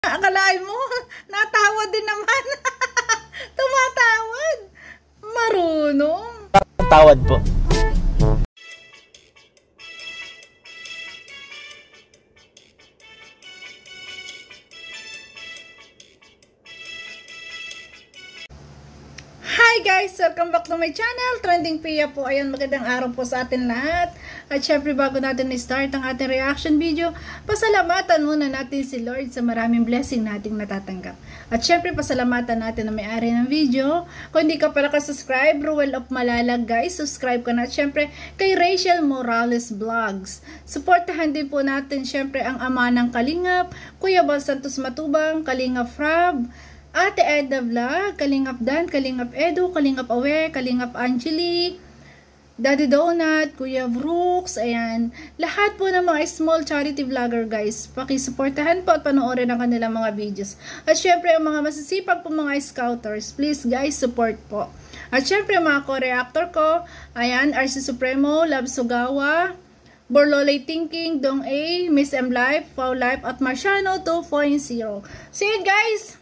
Akalain mo, natawad din naman. Tumatawad. Marunong. Tawad po. Hi guys! Welcome back to my channel, Trending Pia po. Ayun, magandang araw po sa atin lahat. At syempre bago natin na-start ang ating reaction video, pasalamatan muna natin si Lord sa maraming blessing nating natatanggap. At syempre pasalamatan natin na may-ari ng video. Kung hindi ka pala ka-subscribe, Ruel of Malalag guys, subscribe ka na. At syempre kay Rachel Morales Vlogs. Supportahan din po natin syempre ang ama ng Kalingap, Kuya Bal Santos Matubang, Kalingap Frab, Ate Edna Vlog, Kalingap Dan, Kalingap Edu, Kalingap Awe, Kalingap Angeli, Daddy Donut, Kuya Brooks, ayan. Lahat po ng mga small charity vlogger guys, pakisuportahan po at panoorin ang kanilang mga videos. At syempre ang mga masisipag po mga scouters, please guys, support po. At syempre mga co-reactor ko, ayan, RC Supremo, Love Sugawa, Borlolay Thinking, Dong A, Miss M Life, Pau Life, at Marciano 2.0. So yun guys,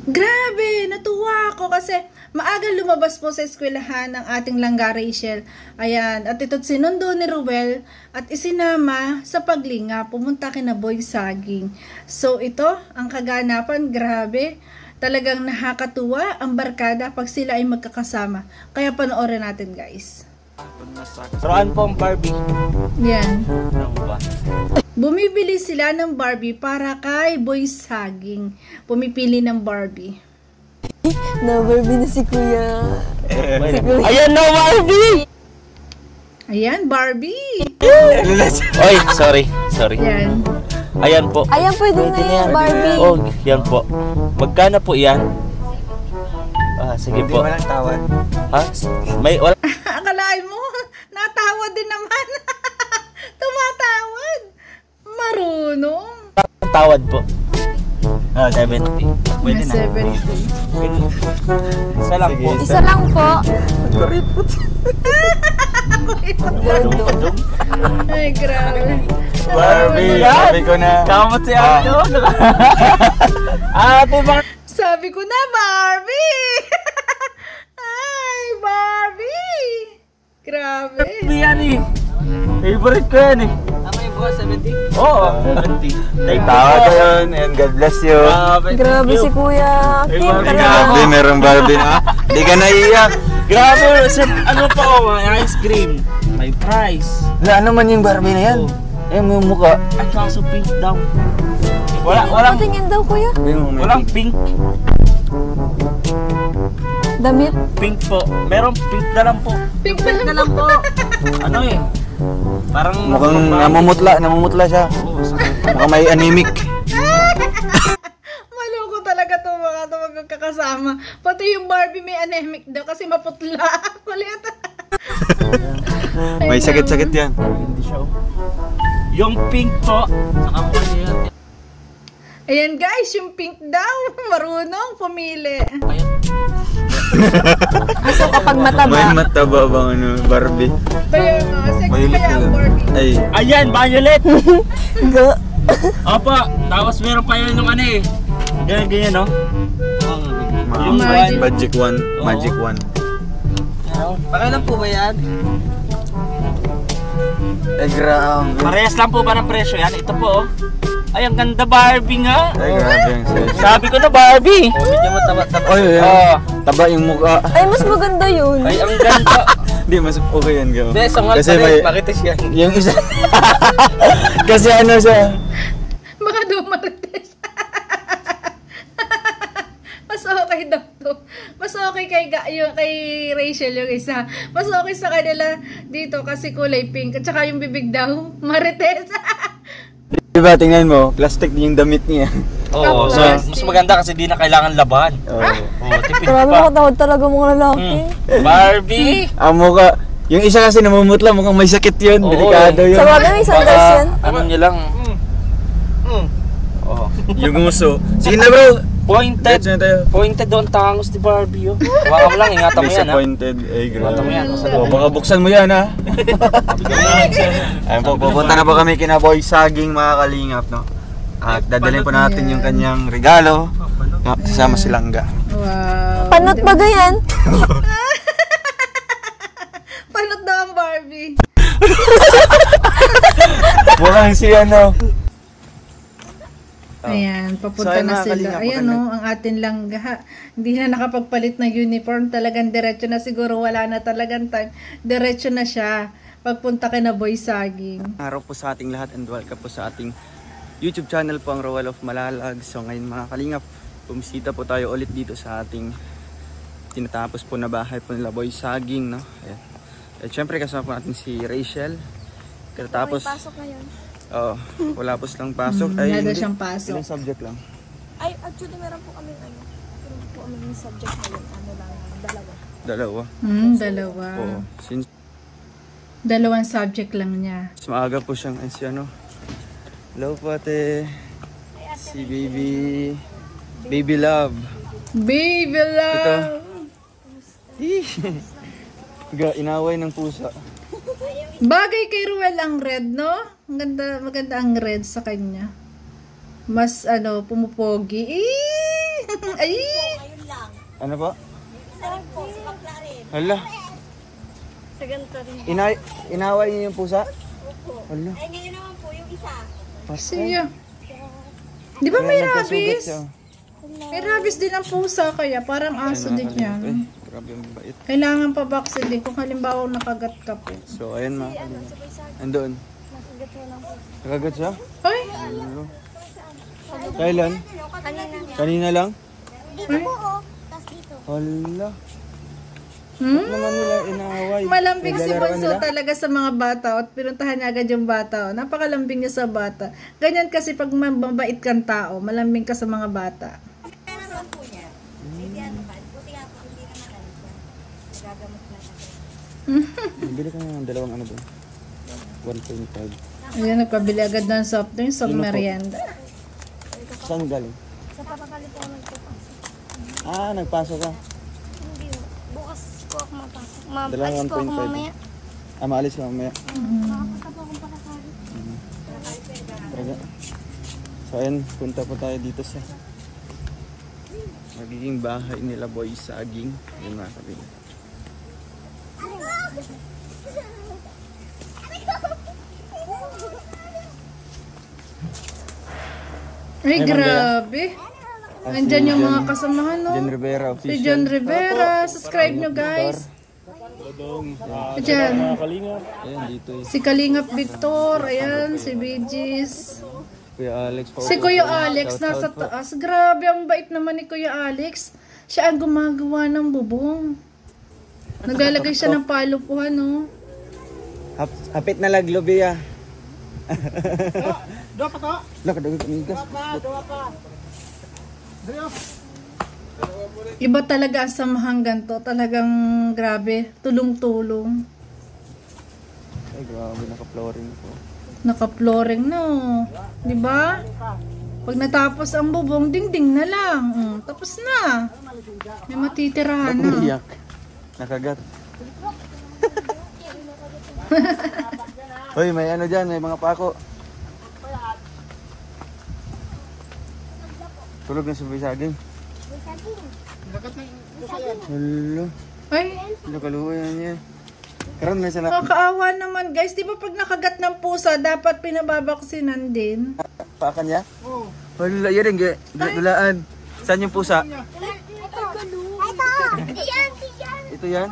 grabe, natuwa ako kasi maaga lumabas po sa eskwelahan ng ating langga Rachel. Ayan, at ito't sinundo ni Ruel at isinama sa paglinga, pumunta kina Boy Saging. So ito, ang kaganapan, grabe. Talagang nakakatuwa ang barkada pag sila ay magkakasama. Kaya panoorin natin guys. Turuan po ang Barbie. Yan. Ano ba? Bumibili sila ng Barbie para kay Boy Saging. Pumipili ng Barbie. Na Barbie na si Kuya. Ayan na, Barbie! Ayan, Barbie! Oy, sorry. Yan. Ayan po. Ayan, pwede na yan, Barbie. Oh, yan po. Magkano po yan? Ah, sige po. Hindi walang tawad. Ha? May wala. Akalain mo, natawad din naman. Tumatawad. Marunong. Tawad po. Ah, 70. Pwede na. 70. Isa lang po. Isa lang po. Ay, grabe. Barbie, sabi ko na. Kamot si Ano. Ate ba? Sabi ko na, Barbie! Ay, Barbie! Grabe. Yan eh. Favorite ko yan eh. Tama yung bukas, 70? Oo, 70. Ay, tawad ko yun. And God bless you. Grabe si Kuya. Kim ka Grabe, na. merong Barbie na. Hindi ka naiiyak. Grabe, ano pa oh, may ice cream. May prize. Ano man yung Barbie na yan? Eh, may mukha. At kaso pink daw. Walang Patingin daw, Kuya. walang pink. Damit. Pink po. Meron pink na lang po. Pink na lang po. Ano eh? Parang Mukhang namumutla siya. Oo, sakit. Mukhang may anemic. Maloko talaga to mga magkakasama. Pati yung Barbie may anemic daw kasi maputla. Kulit. May sakit-sakit yan. Hindi siya. Yung pink po. Saka mo kasi yan. Ayan guys, yung pink daw. Marunong pumili. Ayan. So kapag May mataba. mataba bang ano, Barbie? Kaya mga sexy Violet kaya ang na. Barbie. Ay, Ayan, violet. Go. Opo, tapos meron pa yun yung ano eh. Ganyan, no? Yung Magic. Magic one. Oo. Magic one. Pakilan po ba yan? Ay, grabe. Parehas lang po ba ng presyo yan? Ito po oh. Ay, ang ganda Barbie nga. Ay, grabe yung size. Sabi ko na Barbie. Medyo mataba-taba. Ay, Oh. taba yung mukha. Ay, mas maganda yun. Ay, ang ganda. Hindi, mas okay yan, gaw. Kasi may... Makitis yan. Yung isa. Kasi ano siya. Baka dumarites. Mas okay daw to. Mas okay kay Rachel yung isa. Mas okay sa kanila dito kasi kulay pink. At saka yung bibig daw, marites. Diba, tingnan mo, plastic yung damit niya. Oo, so mas maganda kasi di na kailangan laban. Oo. Oo, tipid Grabe pa. makatawad talaga mga lalaki. Barbie. Ang mukha, yung isa kasi namumutla, mukhang may sakit yun. Oo, Delikado yun. Sa bagay, may sandals yan. Ano nyo lang. Oh. Yung uso. Sige na bro. Pointed. Let's na tayo. Pointed doon tangos ni Barbie oh. Hawakan mo lang, ingatan mo yan ha. Disappointed. Ay, Ingatan mo yan. grabe. Oh, baka buksan mo yan ha. Ayun po, pupunta na po kami kina Boy Saging mga kalingap, no? At dadalhin po natin yung kanyang regalo. Kasama si Langga. Wow. Panot ba ganyan? Panot daw ang Barbie. Mukhang si ano. Ayan, papunta So, ayun, na mga sila. kalingap, Ayan maganda. ang atin Langga. Hindi na nakapagpalit ng uniform. Talagang diretso na siguro. Wala na talagang time. Diretso na siya. Pagpunta kay na Boy Saging. Araw po sa ating lahat and welcome po sa ating YouTube channel po ang Roel of Malalag. So ngayon mga kalingap, bumisita po tayo ulit dito sa ating tinatapos po na bahay po nila Boy Saging, no? Ayan. At syempre kasama po natin si Rachel. Katapos Pasok ngayon. wala po silang pasok. Wala daw hindi. siyang pasok. Ilang subject lang? Ay, actually meron po kami meron po kami yung subject ngayon. Ano lang, dalawa. Dalawa. Dalawa. Oo. Since Dalawang subject lang niya. maaga po siyang si ano. Hello po ate. Si Baby Love. Baby love! Inaway ng pusa. Bagay kay Ruel ang red, no? Maganda ang red sa kanya. Mas, pumupogi. Ay! Ano po? Hala. Sa ganito rin. Inaway niyo yung pusa? Hala. Ay, ngayon naman po yung isa. Siya. Di ba may Nagkasugat rabies? siya. May rabies din ang pusa, kaya parang aso din yan. Ay, grabe ang bait. Kailangan pa vaccine din kung halimbawa nakagat ka po. So, ayan mga kalingap. Andoon. Nakagat siya? Ay! Ano? Kailan? Kanina lang? Dito po, oh. Tapos dito. Hala. Hmm? Naman nila inaaway. Malambing si Naglalaroan Bunso nila? talaga sa mga bata at pinuntahan niya agad yung bata. Napakalambing niya sa bata. Ganyan kasi pag mabait kang tao, malambing ka sa mga bata. Bili ka ng dalawang ano doon. 1.5. Ayan, nagpabili agad ng soft drinks sa merienda. Saan galing? Sa papakali po ako nagpapasok. Nagpasok ka. Hindi, bukas po ako mapasok. Dalawang Alis po ako 1.5. mamaya. Maalis ka mamaya. Nakakita po akong pakasali. Talaga. So ayan, punta po tayo dito sa magiging bahay nila Boy Saging. Ayan mga kalingap. Ay, Ay, grabe. Andyan yung mga kasamahan, no? John Rivera Si official. John Rivera. Subscribe nyo, guys. Ayan. Ayan dito eh. Si Kalingap Victor. Ayan, si Bigis. Kuya Alex po. Si Kuya Alex nasa taas. Grabe, ang bait naman ni Kuya Alex. Siya ang gumagawa ng bubong. Naglalagay siya ng palupuhan, no? Hapit na lag lobi ah. Doa pa to? Lakadagot amigas. Iba talaga ang samahang ganito. Talagang grabe. Tulong-tulong. Ay grabe, naka-flooring po. Naka-flooring, no? Diba? Pag natapos ang bubong, ding-ding na lang. Tapos na. May matitirahan na. Umiyak. Nakagat. Hoy, may ano dyan, may mga pako. Tulog na si Boy Saging. Hello. Ay, Nakaluhoy na niya. Karoon na sila. nakakaawa naman, guys. Di ba pag nakagat ng pusa, dapat pinababaksinan din? Pakan niya? Oo. Wala, yan rin. Dulaan. Saan yung pusa? Ito yan?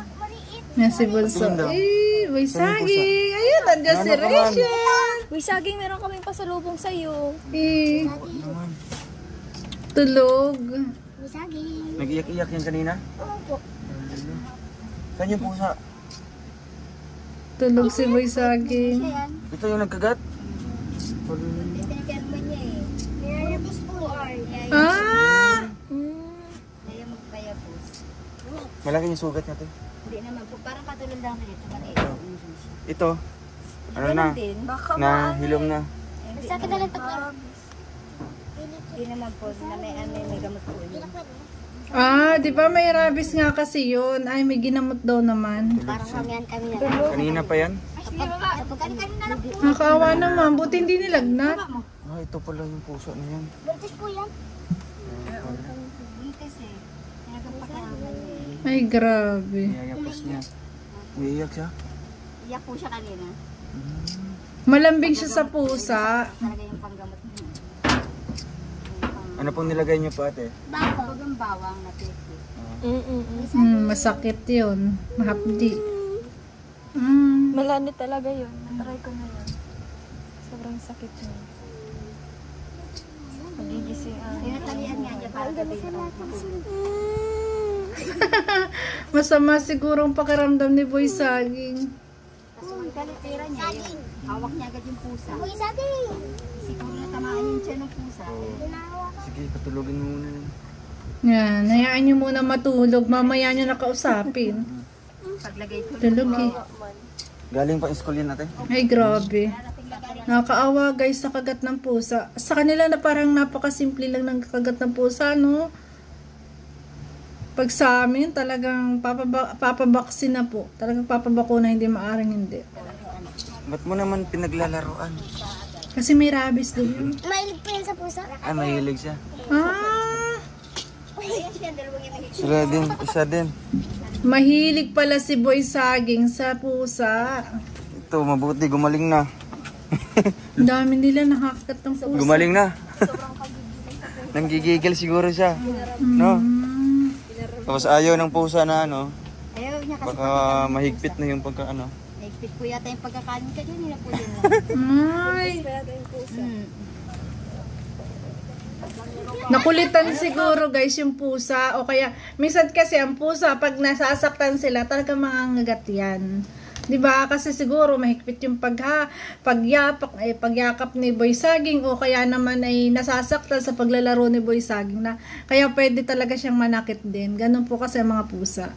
Yan si Bunso. Eh, Boy Saging. Ayun, nandiyan si Rachel. Uy, Saging, meron kaming pasalubong sa'yo. Eh, tulog. Uy, Saging. Nag-iyak-iyak yan kanina? Opo. Saan yung pusa? Tulog si Boy Saging. Ito yung nagkagat? Pinagkalman niya eh. Niyayabos po. Ah! Kaya magpayabos. Malaki yung sugat natin. Hindi naman po. Parang katulad lang rin ito. Ito. Ano na? Din. Na hilom na. Sa akin na lang tatlong. Hindi naman po. Na may gamot po. Ah, di ba may rabies nga kasi yun? Ay, may ginamot daw naman. Parang kamihan kami na. Kanina pa yan? Kapag kanina lang po. Nakakaawa naman. Buti hindi nilagnat. Ah, ito pala yung puso na yan. Buntis po yan. Buntis eh. Nagpapakaman eh. Ay, grabe. Niyayapos niya. Umiiyak siya? Iyak po siya kanina. Malambing siya sa pusa. Talaga yung panggamot niya. Ano pong nilagay niyo po ate? Bagang bawang na tete. Masakit yun. Mahapdi. Malani talaga yun. Natry ko na yun. Sobrang sakit yun. Magigising ang... Tinatalian nga niya para gabi na matulog. Masama siguro ang pakiramdam ni Boy Saging. Tapos ang kalitira niya, yung hawak niya agad yung pusa. Siguro natamaan yung tiyan ng pusa. Sige, patulogin mo muna. Yan, hayaan nyo muna matulog. Mamaya nyo nakausapin. Paglagay ko Tulog eh. Galing pa school yan ate? Ay, grabe. Nakakaawa guys sa kagat ng pusa. Sa kanila na parang napakasimple lang ng kagat ng pusa, no? Pag sa amin, talagang papabaksin na po. Talagang papabakuna, hindi maaring hindi. Ba't mo naman pinaglalaroan? Kasi may rabies doon yun. Mahilig po yan sa pusa? Ah, mahilig siya. Ah! Sila din, isa din. Mahilig pala si Boy Saging sa pusa. Ito, mabuti, gumaling na. Ang dami nila nakakagat ng pusa. Gumaling na. Nanggigigil siguro siya. No? Tapos ayaw ng pusa na ano, Ayaw niya kasi baka mahigpit na yung pagka ano. nagpit po yata yung pagkakanin ka dyan. Nila po yun lang. Ay! Nakulitan siguro guys yung pusa o kaya minsan kasi ang pusa pag nasasaktan sila talaga mangangagat yan. 'Di ba? Kasi siguro mahigpit yung pagyakap ni Boy Saging o kaya naman ay nasasaktan sa paglalaro ni Boy Saging na kaya pwede talaga siyang manakit din. Ganun po kasi ang mga pusa.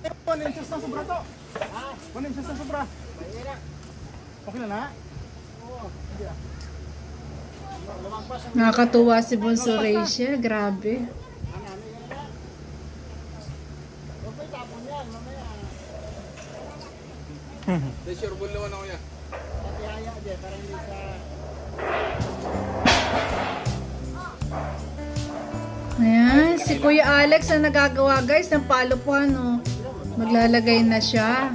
Nakakatuwa si Bonso Rachel, grabe. Ayan, si Kuya Alex na nagagawa guys ng palupuan, no? Maglalagay na siya.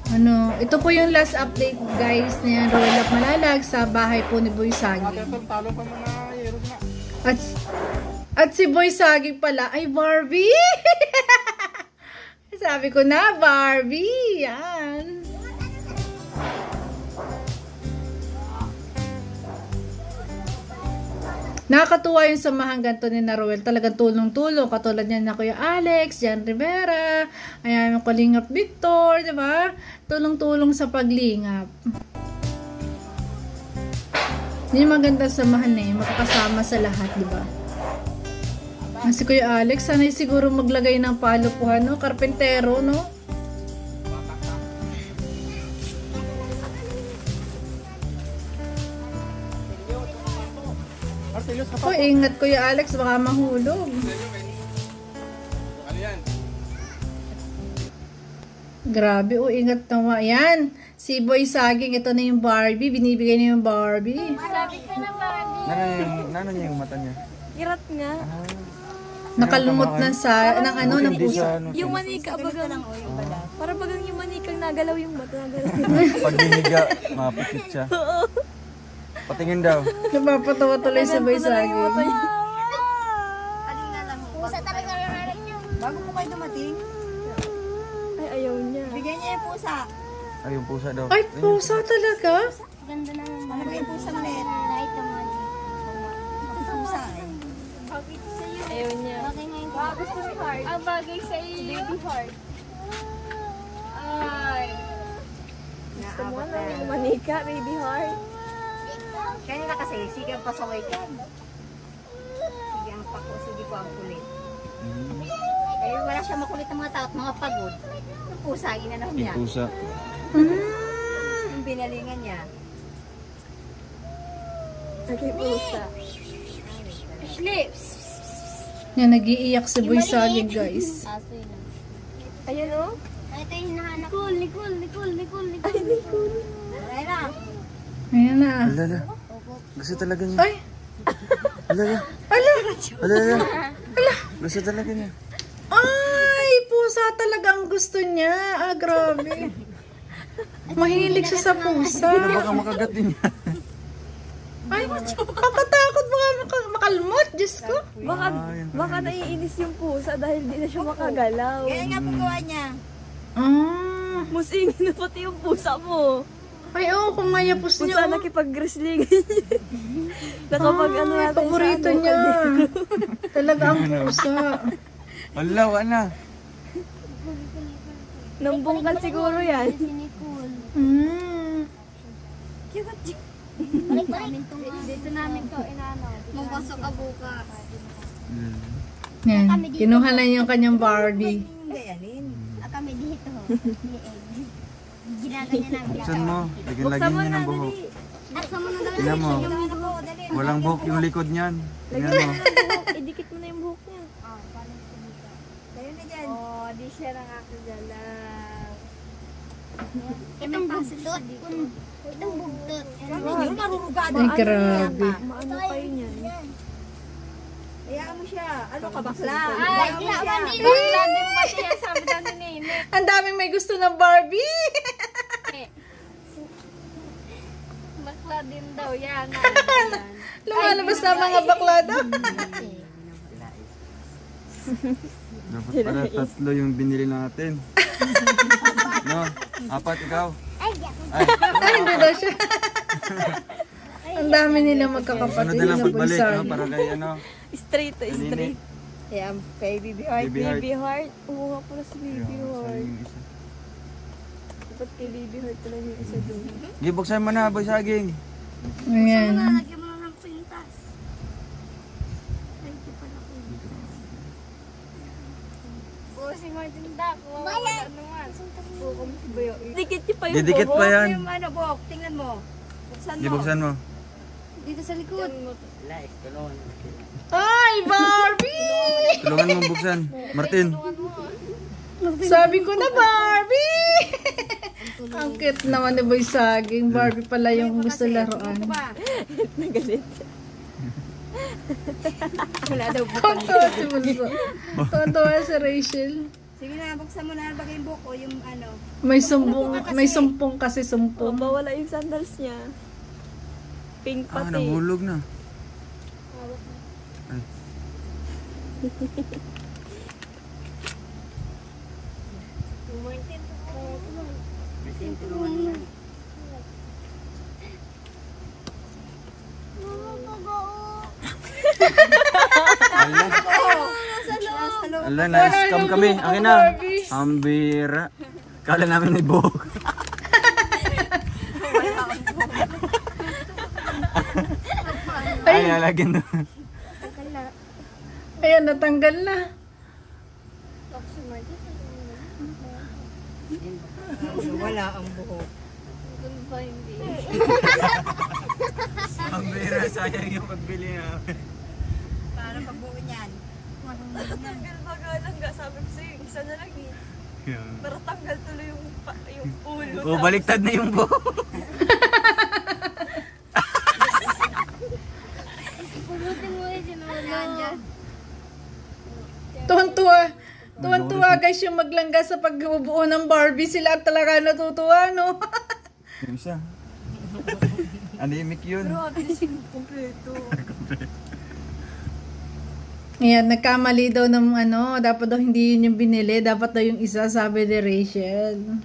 Ano, ito po yung last update guys na Royal of Malalag sa bahay po ni Boy Saging. At si Boy Saging pala ay Barbie. Sabi ko na, Barbie. Yan. Nakakatuwa yung samahan ganito ni Roel. Talagang tulong-tulong. Katulad niya na Kuya Alex, Jan Rivera, ayan yung Kalingap Victor, di ba? Tulong-tulong sa paglingap. Yun yung maganda samahan eh. Makakasama sa lahat, di ba? Si Kuya Alex, sana'y siguro maglagay ng palupuhan, no? Karpentero, no? Oh, ingat Kuya Alex, baka mahulog. Grabe, oh, ingat naman. Yan, si Boy Saging, ito na yung Barbie. Binibigay niya yung Barbie. Nano niya yung mata niya? Irat nga. Nakalumot na sa, ng ano, ng pusa. Yung manika, bagang... Para bagang yung manikang nagalaw yung mata. Nagalaw. Pag biniga, mapikit siya. Patingin daw. Napapatawa tuloy si Boy Saging. Kanina lang. Pusa talaga nararin niya. Bago po kayo dumating, Ay, ayaw niya. bigyan niya yung pusa. Ay, yung pusa daw. Ay, pusa talaga? Ganda na. Ano yung pusa ulit? Night naman. Pusa eh. Ayaw niya. Bakit ngayon ko? Gusto ni Heart. Ang bagay sa iyo. Baby heart. Ay. Gusto mo na yung manika, baby heart. Kanina kasi, sige ang pasaway ka. Sige ang pako, sige ko ang kulit. Eh, wala siya makulit ng mga tao at mga pagod. Yung pusa, ginanaw niya. Yung pusa. Yung binalingan niya. Naging pusa. Lips! Yan, nag-iiyak si Boy Saging, guys. Aso yun. Ayan o. Ito yung hinahanap. Nicole. Ay na. Ayan na. Lala. Gusto talaga niya. Ay, Ala. Ala! Ala. Gusto talaga niya. Ay, pusa talaga ang gusto niya. Ah, grabe. Mahilig siya sa pusa. Baka makagat din niya. Ay, kakatakot makalmot. Diyos ko. Baka naiinis yung pusa dahil di na siya makagalaw. Kaya nga po gawa niya. Ah. Musingin na pati yung pusa mo. Ay, oo, kung mayapos Kung niyo. saan nakipag-wrestling. Nakapag ano Ay, natin paborito niya. Talaga ang pusa. Wala, wala. Nambungkal siguro yan. Mm. Dito namin to, inano. Mabasok ka bukas. Yan. Kinuha na yung kanyang Barbie. Kami dito. Ginaganyan namin. Buksan mo. Lagyan niya ng buhok. Buksan mo na daw. Tingnan mo. Walang buhok yung likod niyan. Tingnan mo. Idikit mo na yung buhok niya. Kayo na dyan. Oh, di siya nakakagalaw. Itong bugtot. Itong bugtot. Yung marurugado. Ay, grabe. Maano kayo niyan? Hayaan mo siya. Ano ka bakla? Ay, hindi din pa siya. Sabi daw ni Nene. Ang daming may gusto ng Barbie. Bakla din daw yan. Lumalabas na mga bakla daw. Dapat pala tatlo yung binili natin. No? Apat ikaw. Ay. Ay, hindi daw siya. Ang dami nila Ano magkakapatid na lang na pagbalik, bunsan. no? Para kay ano. Straight to straight. Yan, kay Baby Heart. Baby Heart. Baby Heart. Oo nga pala si Baby Ayun, Heart. sayang yung isa. Dapat kay Baby Heart talaga yung isa doon. Sige, buksan mo na, boy saging. Ayan. Lagyan mo na ng pintas. Ay, ito pala ko. Oo, si Martin Daco. Ano nga? Oo, kami si Bayo. Dikit niyo pa yung Didikit pa yan. Yung ano, Bok, tingnan mo. Buksan Sige, mo. buksan mo. Dito sa likod. Ay, Barbie! Tulungan mo buksan. Martin. Sabi ko na Barbie! Ang cute naman ni Boy Saging. Barbie pala yung gusto laruan. Nagalit. Wala daw. Tontuwa si Bunso. Tontuwa si Rachel. Sige na, buksan mo na. Bagay yung Bok o yung ano. May sumpong kasi Oh, sumpong. bawala yung sandals niya. Pink Ah, pati. nahulog na. Ay. Ala, na-scam kami. Akin na. Ambira. Kala namin may buhok. Ay, lalagyan na. Ayan, natanggal na. Wala ang buhok. Ambira, sayang yung pagbili namin. Para pagbuo niyan. Tanggal lang, sabi ko sa'yo, isa na lang eh. Pero tanggal tuloy yung ulo. O, baliktad na yung buhok. Tuwan-tuwa guys yung maglangga sa pagbubuo ng Barbie. Sila talaga natutuwa, no? Yung isa. Anemic yun. Kompleto. Ayan, nagkamali daw ng ano, dapat daw hindi yun yung binili, dapat daw yung isa, sabi ni Rachel.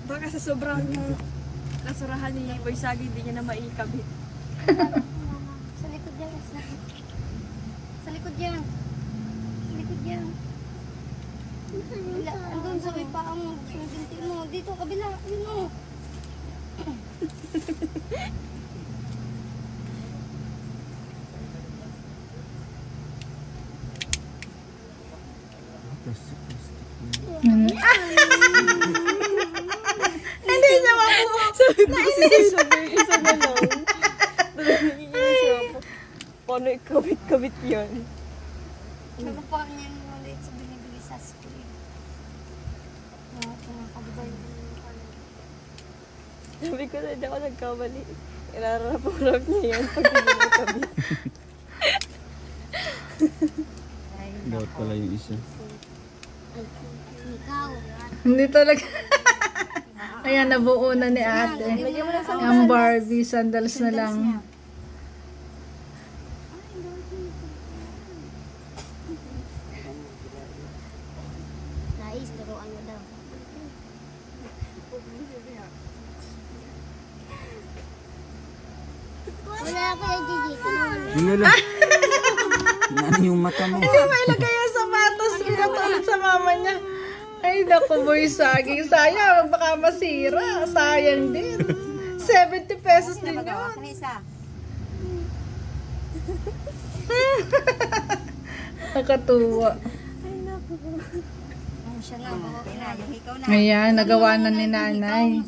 Baka sa sobrang kasurahan ni Boy Sagi, hindi niya na maikabit. Sa likod yan. Sa likod yan. Sa likod yan. Andun sa may paa mo. Sa binti mo. Dito, kabila. Yun mo. Hindi niya mabuo. Sabi ko isa na lang. Paano ikabit-kabit yan? Ano pa niyan ulit sa binibili sa screen. Mga kabibay. Sabi ko na hindi ako nagkamali. Irarap-rap niya yan pag hindi na kami. Dapat pala yung isa. Hindi talaga. Ayan, nabuo na ni ate. Ang Barbie, sandals na lang. Nais, turuan mo daw. Wala ako yung Gigi. Yun lang. Ano yung mata mo? Hindi may lagay ang sapatos. Pinatulad sa mama niya. Ay, naku boy, saging. Sayang, baka masira. Sayang din. 70 pesos din yun. Ano isa? Nakatuwa. Siya na, bawa na. Yung ikaw na. Ayan, nagawa na ni nanay.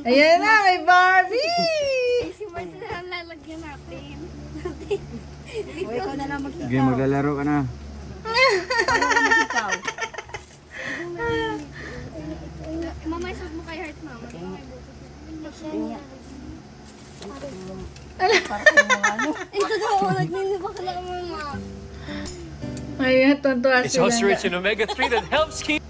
Ayan na, may Barbie! Si Martin na lang lalagyan natin. O, ikaw na lang magkita. Sige, maglalaro ka na. Ikaw. Mama, isod mo kay Heart, mama. Ito daw, nagnilibak lang mama. Ayan, tuntua It's sila. also rich in omega-3 that helps keep